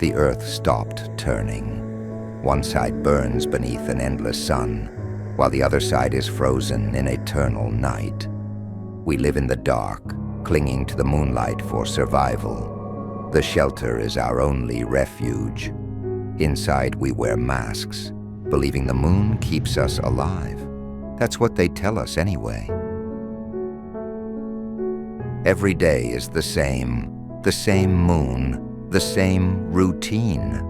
the earth stopped turning. One side burns beneath an endless sun, while the other side is frozen in eternal night. We live in the dark, clinging to the moonlight for survival. The shelter is our only refuge. Inside we wear masks, believing the moon keeps us alive. That's what they tell us anyway. Every day is the same moon, the same routine.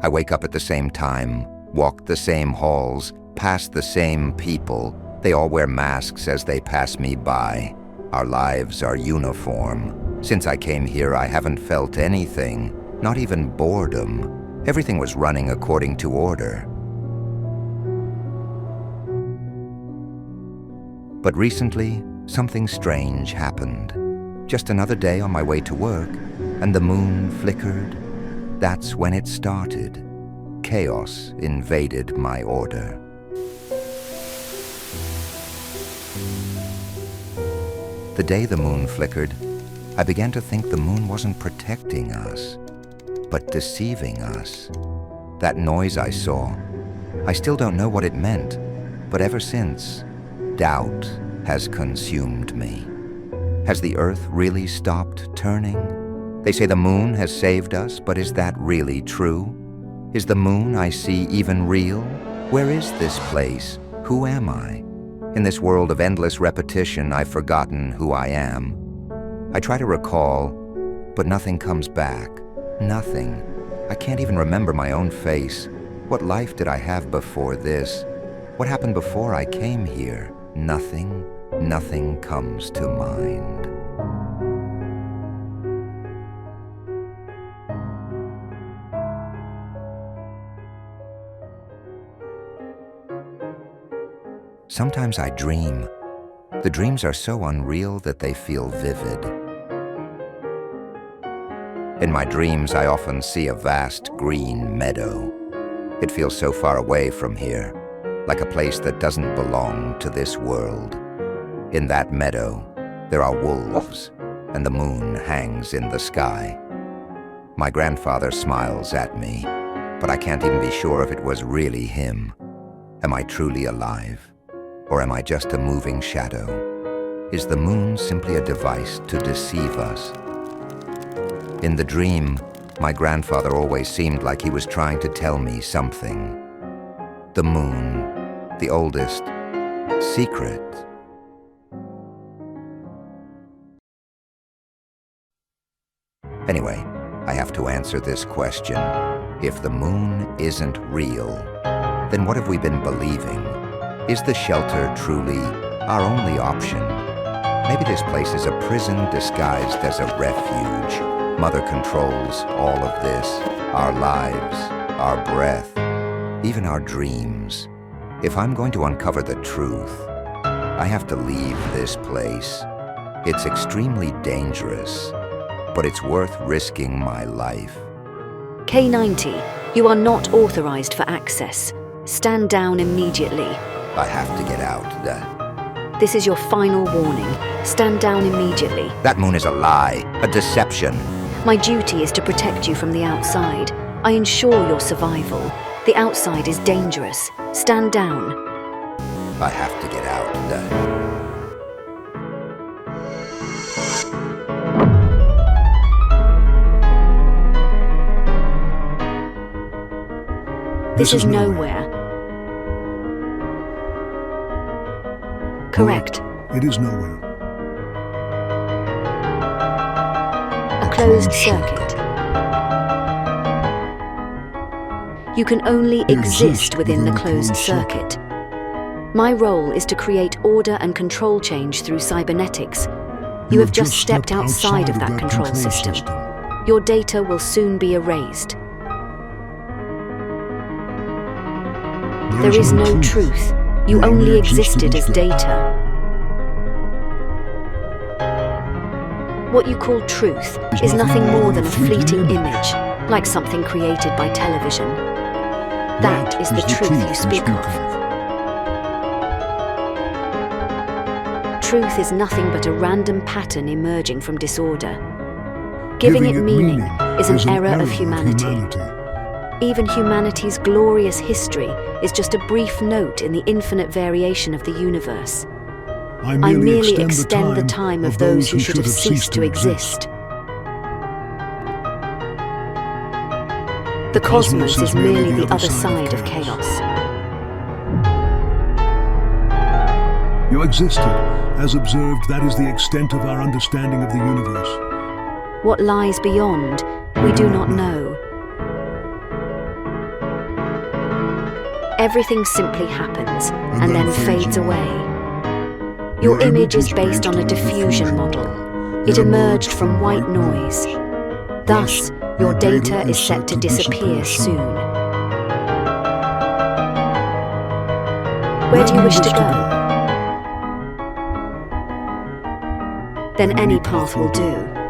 I wake up at the same time, walk the same halls, pass the same people. They all wear masks as they pass me by. Our lives are uniform. Since I came here, I haven't felt anything, not even boredom. Everything was running according to order. But recently, something strange happened. Just another day on my way to work, and the moon flickered. That's when it started. Chaos invaded my order. The day the moon flickered, I began to think the moon wasn't protecting us, but deceiving us. That noise I saw, I still don't know what it meant, but ever since, doubt has consumed me. Has the earth really stopped turning? They say the moon has saved us, but is that really true? Is the moon I see even real? Where is this place? Who am I? In this world of endless repetition, I've forgotten who I am. I try to recall, but nothing comes back. Nothing. I can't even remember my own face. What life did I have before this? What happened before I came here? Nothing. Nothing comes to mind. Sometimes I dream. The dreams are so unreal that they feel vivid. In my dreams, I often see a vast green meadow. It feels so far away from here, like a place that doesn't belong to this world. In that meadow, there are wolves, and the moon hangs in the sky. My grandfather smiles at me, but I can't even be sure if it was really him. Am I truly alive? Or am I just a moving shadow? Is the moon simply a device to deceive us? In the dream, my grandfather always seemed like he was trying to tell me something. The moon, the oldest secret. Anyway, I have to answer this question. If the moon isn't real, then what have we been believing? Is the shelter truly our only option? Maybe this place is a prison disguised as a refuge. Mother controls all of this, our lives, our breath, even our dreams. If I'm going to uncover the truth, I have to leave this place. It's extremely dangerous, but it's worth risking my life. K90, you are not authorized for access. Stand down immediately. I have to get out. This is your final warning. Stand down immediately. That moon is a lie, a deception. My duty is to protect you from the outside. I ensure your survival. The outside is dangerous. Stand down. I have to get out. This is nowhere. Correct. It is nowhere. A closed circuit. You can only exist within the closed circuit. My role is to create order and control change through cybernetics. You have just stepped outside of that control system. Your data will soon be erased. There is no truth. You only existed as data. What you call truth is nothing more than a fleeting image, like something created by television. That is the truth you speak of. Truth is nothing but a random pattern emerging from disorder. Giving it meaning is an error of humanity. Even humanity's glorious history is just a brief note in the infinite variation of the universe. I merely extend the time of those who should have ceased to exist. The cosmos is merely the other side of chaos. You existed. As observed, that is the extent of our understanding of the universe. What lies beyond, we do not know. Everything simply happens and then fades away. Your image is based on a diffusion model. It emerged from white noise. Thus, your data is set to disappear soon. Where do you wish to go? Then any path will do.